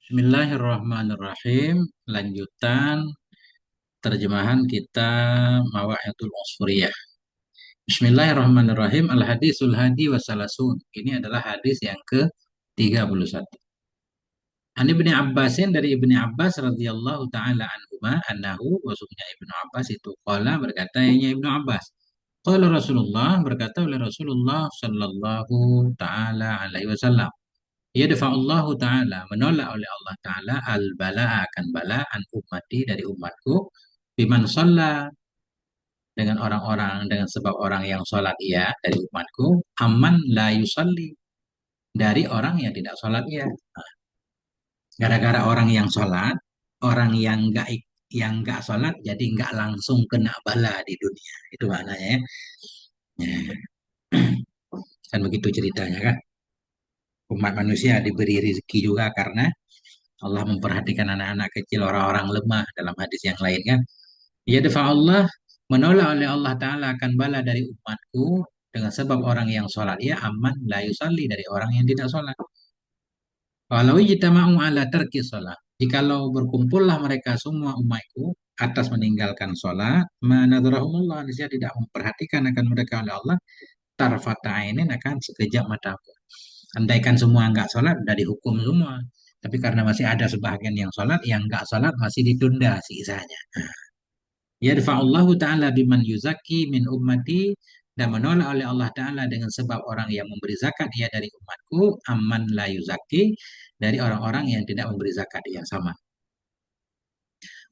Bismillahirrahmanirrahim. Lanjutan terjemahan kita Mawaidul Usfuriyah. Bismillahirrahmanirrahim. Al-hadisul hadi wasalasun. Ini adalah hadis yang ke-31. An Ibni Abbasin dari Ibni Abbas radhiyallahu taala anhuma annahu wasubnya Ibnu Abbas itu qala berkata Ibnu Abbas. Qala Rasulullah berkata oleh Rasulullah sallallahu taala alaihi wasallam. Yadfa'ullahu ta'ala, menolak oleh Allah Ta'ala al-bala'a akan bala an ummati dari umatku biman sholla dengan orang-orang dengan sebab orang yang sholat ia dari umatku aman la yusalli dari orang yang tidak sholat ia. Gara-gara orang yang sholat, orang yang nggak sholat jadi nggak langsung kena bala di dunia. Itu maknanya ya. Ya, kan begitu ceritanya kan. Umat manusia diberi rezeki juga karena Allah memperhatikan anak-anak kecil, orang-orang lemah dalam hadis yang lain kan. Ya Allah menolak oleh Allah Ta'ala akan bala dari umatku dengan sebab orang yang sholat. Ya aman la yusalli dari orang yang tidak sholat. Walau ijtama'u ala tarki sholat. Jikalau berkumpullah mereka semua umatku atas meninggalkan sholat, manadrahumullah, niscaya tidak memperhatikan akan mereka oleh Allah, tarfata ainin akan sekejap mata. Andaikan semua nggak sholat, udah dihukum semua. Tapi karena masih ada sebahagian yang sholat, yang nggak sholat masih ditunda sisanya. Yadfa'ullahu ta'ala biman yuzaki min ummati dan menolak oleh Allah Ta'ala dengan sebab orang yang memberi zakat ia dari umatku amman la yuzaki dari orang-orang yang tidak memberi zakat yang sama.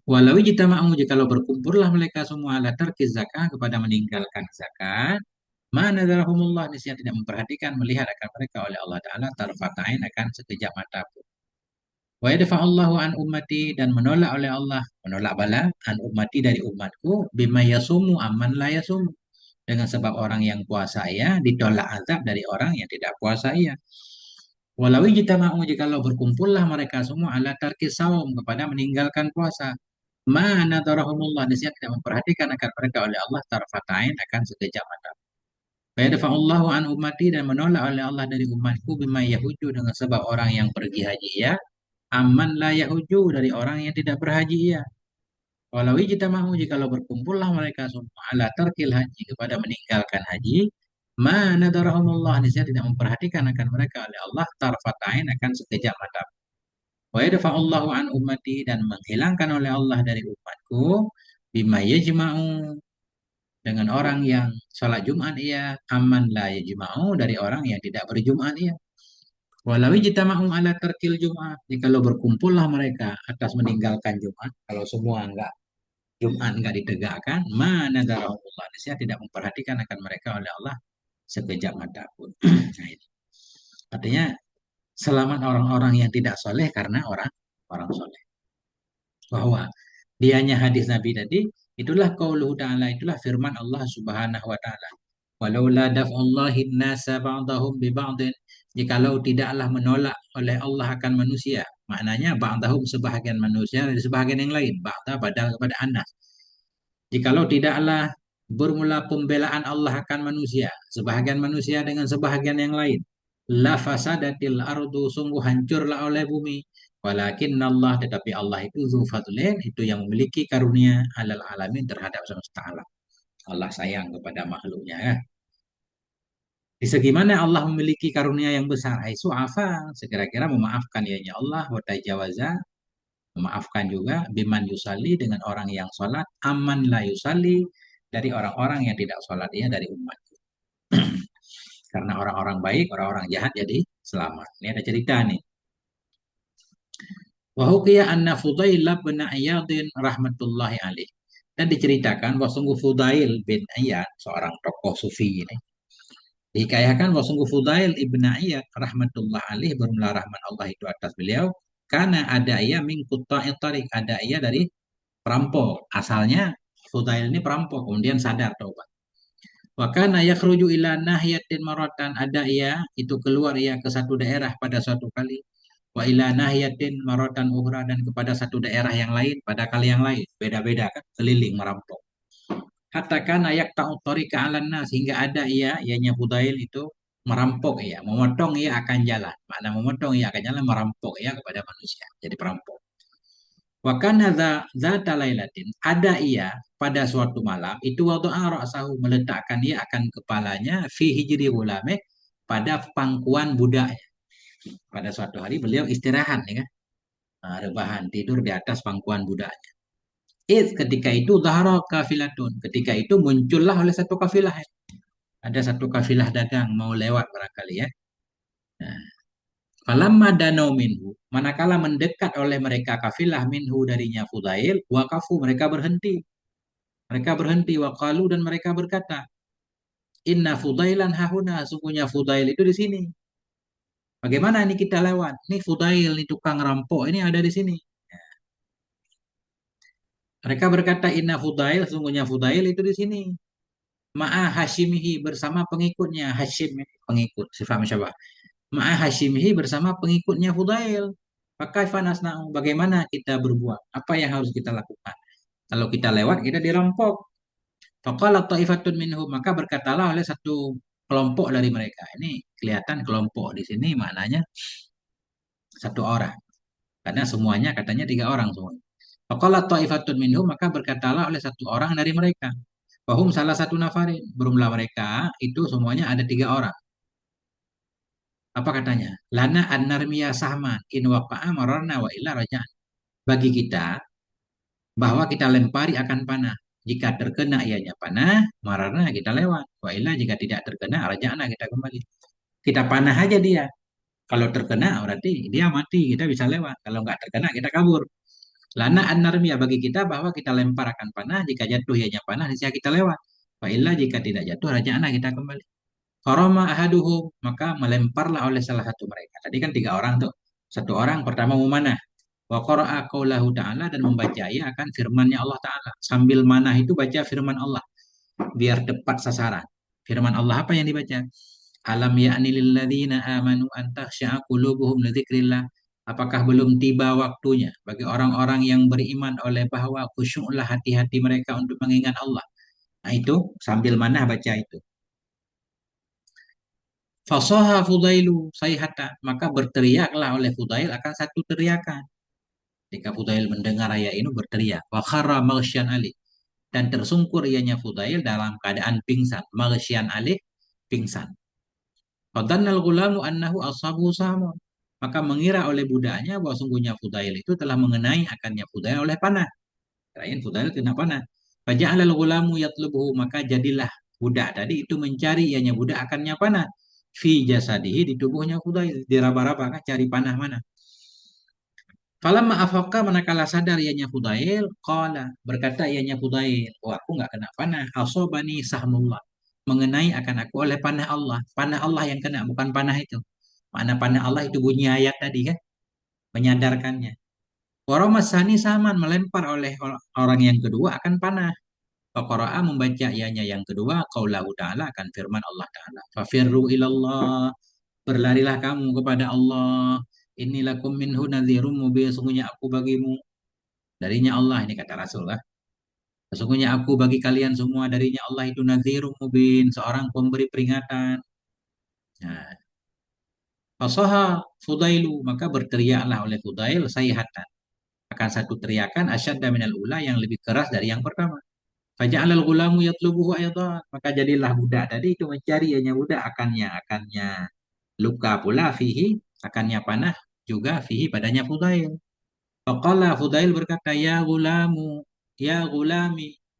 Walau ijtama'u jikalau berkumpullah mereka semua ala tarkiz zakat kepada meninggalkan zakat, mana darahumullah niscaya tidak memperhatikan melihat akan mereka oleh Allah Ta'ala tarfatain akan sekejap mata pun. Wa yadfa'allahu an ummati dan menolak oleh Allah, menolak bala an ummati dari umatku bima yasumu amman la yasumu. Dengan sebab orang yang puasa ia ditolak azab dari orang yang tidak puasa ia. Walau ijtama'u jikalau berkumpullah mereka semua ala tarki saum kepada meninggalkan puasa. Mana darahumullah niscaya tidak memperhatikan akan mereka oleh Allah tarfatain akan sekejap mata. Fa yadfa'allahu an ummati dan menolak oleh Allah dari umatku bima yahuju dengan sebab orang yang pergi haji ia aman la yahuju dari orang yang tidak berhaji ia. Walau ijtama'u jikalau berkumpullah mereka semua ala tarkil haji kepada meninggalkan haji, mana darahumullah niscaya tidak memperhatikan akan mereka oleh Allah tarfatain akan sekejap mata. Wa yadfa'ullahu an ummati dan menghilangkan oleh Allah dari umatku bima yajma'u dengan orang yang sholat Jumat ia aman la yajma'u dari orang yang tidak berjumat ia. Walau ijtama'u ala tarkil Jumat, jikalau berkumpullah mereka atas meninggalkan Jumat, kalau semua enggak Jumat enggak ditegakkan, mana darahullah, saya tidak memperhatikan akan mereka oleh Allah sekejap mata pun. Nah, ini. Artinya selamat orang-orang yang tidak soleh karena orang orang soleh. Bahwa dianya hadis Nabi tadi, itulah qauluhu ta'ala, itulah firman Allah Subhanahu wa taala. Walaula daf'ullahi nasa ba'dahum bi ba'din, jikalau tidaklah menolak oleh Allah akan manusia, maknanya ba'dahum sebahagian manusia dari sebahagian yang lain, ba'da badal kepada anas. Jikalau tidaklah bermula pembelaan Allah akan manusia, sebahagian manusia dengan sebahagian yang lain, la fasadatil ardu, sungguh hancurlah oleh bumi. Walakin Allah, tetapi Allah itu zu fadlin, itu yang memiliki karunia alal alamin terhadap semesta alam. Allah sayang kepada makhluknya ya. Di segi mana Allah memiliki karunia yang besar, aisu afa, sekira-kira memaafkan ianya Allah, wa tajawaza, memaafkan juga biman yusali dengan orang yang sholat, aman la yusali dari orang-orang yang tidak sholat ya dari umat. Karena orang-orang baik, orang-orang jahat jadi selamat. Ini ada cerita nih. Wahukiya anna Fudail bin Iyadin rahmatullahi alaih. Dan diceritakan bahwa sungguh Fudail bin Iyad, seorang tokoh sufi ini, dihikayahkan bahwa sungguh Fudail ibn Iyad rahmatullah alaih, bermula rahmat Allah itu atas beliau, karena ada ia min quta'i tariq, ada ia dari perampok. Asalnya Fudail ini perampok, kemudian sadar taubat. Wa kana yakhruju ila nahiyatin maratan, ada ia itu keluar ia ke satu daerah pada suatu kali. Wa ila nahiyatin maratan ukhra, dan kepada satu daerah yang lain pada kali yang lain. Beda-beda kan, keliling merampok. Hatta kana yaqta'u tariqa 'alan nas, hingga ada ia ianya Fudail itu Merampok ia, memotong ia akan jalan. Makna memotong ia akan jalan, merampok ia kepada manusia. Jadi perampok. Wakana zata lailatin, ada ia pada suatu malam itu waktu ra'sahu meletakkan ia akan kepalanya fi hijri ulame pada pangkuan budaknya. Pada suatu hari beliau istirahat nih kan. Nah, rebahan tidur di atas pangkuan budaknya. Ketika itu zahara kafilatun. Ketika itu muncullah oleh satu kafilah. Ada satu kafilah dagang mau lewat barangkali ya. Nah, falamma danau minhu, manakala mendekat oleh mereka kafilah minhu darinya Fudail, waqafu mereka berhenti. Mereka berhenti waqalu dan mereka berkata, Inna Fudailan hahuna, sungguhnya Fudail itu di sini. Bagaimana ini kita lewat? Ini Fudail, ini tukang rampok, ini ada di sini. Mereka berkata, Inna Fudail, sungguhnya Fudail itu di sini. Ma'a Hashimihi bersama pengikutnya. Hashim, pengikut, sifat musyabah. Ma'a Hashimihi bersama pengikutnya Fudail. Pakai fanasna'u, bagaimana kita berbuat? Apa yang harus kita lakukan? Kalau kita lewat, kita dirampok. Faqala ta'ifatun minhum, maka berkatalah oleh satu kelompok dari mereka. Ini kelihatan kelompok di sini maknanya satu orang. Karena semuanya katanya tiga orang semua. Faqala ta'ifatun minhum, maka berkatalah oleh satu orang dari mereka. Wahum salah satu nafarin. Berumlah mereka itu semuanya ada tiga orang. Apa katanya? Lana an-narmiya sahman in waqa'a mararna wa illa raja'an. Bagi kita bahwa kita lempari akan panah. Jika terkena ianya panah, mararna kita lewat. Wa illa jika tidak terkena raja'na kita kembali. Kita panah aja dia. Kalau terkena berarti dia mati, kita bisa lewat. Kalau nggak terkena kita kabur. Lana an-narmiya bagi kita bahwa kita lempar akan panah, jika jatuh ianya panah, niscaya kita lewat. Wa illa jika tidak jatuh raja'na kita kembali. Farama ahaduhum, maka melemparlah oleh salah satu mereka. Tadi kan tiga orang tuh. Satu orang pertama memanah. Wa qara'a qaulahu ta'ala dan membaca ya akan firman-Nya Allah Ta'ala. Sambil manah itu baca firman Allah biar tepat sasaran. Firman Allah apa yang dibaca? Alam ya'ni lilladzina amanu an takhsha'a qulubuhum li dzikrillah. Apakah belum tiba waktunya bagi orang-orang yang beriman oleh bahwa khusyuklah hati-hati mereka untuk mengingat Allah. Nah itu sambil manah baca itu. Fasoha Fudailu sayhata, maka berteriaklah oleh Fudail akan satu teriakan. Ketika Fudail mendengar ayat ini berteriak, wa kharra maghsyan alih, dan tersungkur ianya Fudail dalam keadaan pingsan. Maghsyan alih, pingsan. Fadannal gulamu annahu ashabu samun. Maka mengira oleh budaknya bahwa sungguhnya Fudail itu telah mengenai akannya Fudail oleh panah. Kirain Fudail kena panah. Faja'alal gulamu yatlubuhu, maka jadilah budak tadi itu mencari ianya budak akannya panah. Fi jasadihi, di tubuhnya Fudail. Diraba-raba kan cari panah mana. Falamma afaqa, manakala sadar ianya Fudail, qala, berkata ianya Fudail, oh aku nggak kena panah, asobani sahmullah, mengenai akan aku oleh panah Allah. Panah Allah yang kena, bukan panah itu. Mana panah Allah itu bunyi ayat tadi kan, menyadarkannya. Waramasani saman, melempar oleh orang yang kedua akan panah. Faqara'a, membaca ianya yang kedua, qaulahu ta'ala, akan firman Allah Ta'ala. Fafirru ilallah, berlarilah kamu kepada Allah. Inilakum minhu nadhirum mubin, sesungguhnya aku bagimu darinya Allah, ini kata Rasul lah. Sesungguhnya aku bagi kalian semua darinya Allah itu nadhirum mubin, seorang pemberi peringatan. Nah, fasaha Fudailu, maka berteriaklah oleh Fudail sayhatan, akan satu teriakan asyadda minal ula, yang lebih keras dari yang pertama. Faja'alal gulamu yatlubuhu ayatan, maka jadilah budak tadi itu mencari hanya budak akannya luka pula fihi, akannya panah juga fihi padanya Fudail. Faqala Fudail berkata, ya gulami,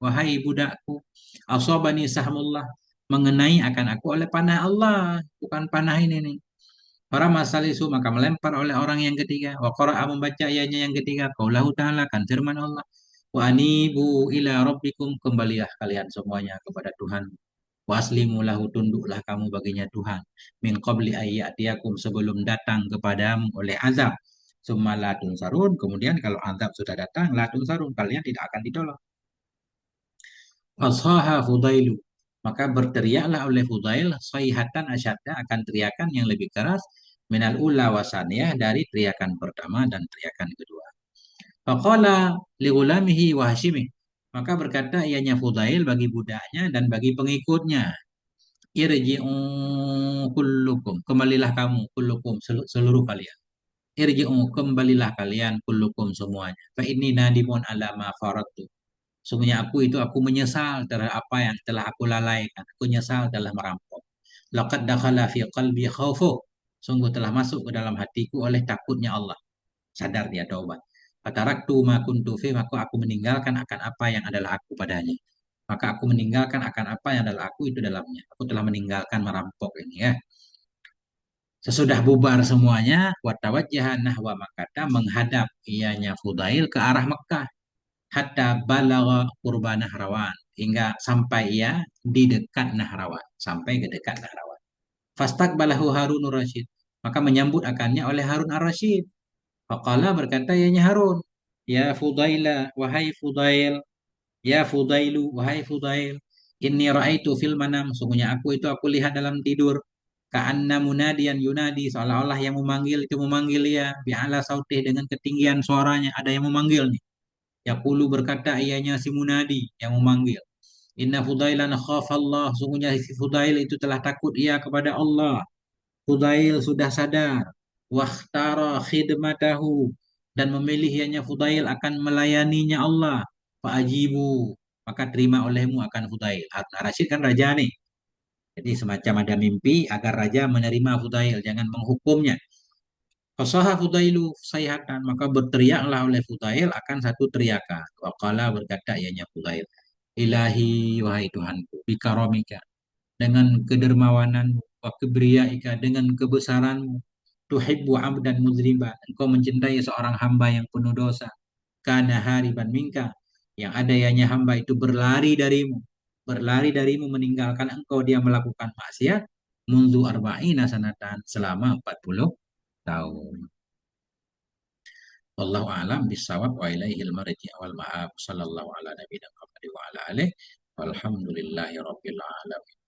wahai budakku, asabani sahmullah, mengenai akan aku oleh panah Allah, bukan panah ini nih. Para masalisu, maka melempar oleh orang yang ketiga. Wa qara'a, membaca ayatnya yang ketiga. Qaulahu ta'ala, kan firman Allah. Wa anibu ila rabbikum, kembalilah kalian semuanya kepada Tuhan. Wa aslimu lahu, tunduklah kamu baginya Tuhan. Min qabli ayyatiyakum, sebelum datang kepadamu oleh azab. Summa la tunsarun, kemudian kalau azab sudah datang, la tunsarun, kalian tidak akan ditolong. Fashaha Fudailu, maka berteriaklah oleh Fudail sayhatan asyadda, akan teriakan yang lebih keras minal ula wasaniyah, dari teriakan pertama dan teriakan kedua. Faqala liulamihi wa hashimih, maka berkata ianya Fudail bagi budaknya dan bagi pengikutnya. Irji'u kullukum, kembalilah kamu, kullukum, seluruh kalian. Irji'u, kembalilah kalian, kullukum semuanya. Fa inni nadimun ala ma faratu. Sungguhnya aku menyesal terhadap apa yang telah aku lalaikan. Aku menyesal telah merampok. Laqad dakhala fi qalbi khaufu. Sungguh telah masuk ke dalam hatiku oleh takutnya Allah. Sadar dia taubat. Fataraktu ma kuntu fi, maka aku meninggalkan akan apa yang adalah aku padanya. Maka aku meninggalkan akan apa yang adalah aku itu dalamnya. Aku telah meninggalkan merampok ini ya. Sesudah bubar semuanya, watawajjaha nahwa Makkah, menghadap ianya Fudail ke arah Mekah. Hatta balagha qurba Nahrawan, hingga sampai ia di dekat Nahrawan, sampai ke dekat Nahrawan. Fastaqbalahu Harun Rasyid, maka menyambut akannya oleh Harun Ar-Rasyid. Faqala, berkata ianya Harun, ya Fudaila, wahai Fudail, ya Fudailu, wahai Fudail, inni ra'aitu fil manam, sungguhnya aku lihat dalam tidur. Ka'anna munadiyan yunadi, seolah-olah yang memanggil itu memanggil ya, bi'ala sautih, dengan ketinggian suaranya, ada yang memanggil nih. Yaqulu, berkata ianya si munadi yang memanggil. Inna Fudailan khafallah, sungguhnya si Fudail itu telah takut ia kepada Allah. Fudail sudah sadar. Wakhtara khidmatahu, dan memilih ianya Fudail akan melayaninya Allah. Fa'ajibu, maka terima olehmu akan Fudail. Harun Ar-Rasyid kan raja nih. Jadi semacam ada mimpi agar raja menerima Fudail, jangan menghukumnya. Fasaha Fudailu sayhatan, maka berteriaklah oleh Fudail akan satu teriakan. Waqala, berkata ianya Fudail, Ilahi, wahai Tuhanku, bikaromika, dengan kedermawananmu, wa kibriyaika, dengan kebesaranmu, tuhibbu abdan muzriba, engkau mencintai seorang hamba yang penuh dosa, kana hariban minka, yang ada ianya hamba itu berlari darimu, meninggalkan engkau, dia melakukan maksiat, mundu arba'ina sanatan, selama 40 tahun. Wallahu a'lam bisawab wa ilaihil marji' wal ma'ab. Sallallahu ala nabiyina Muhammad wa ala alihi walhamdulillahi rabbil alamin.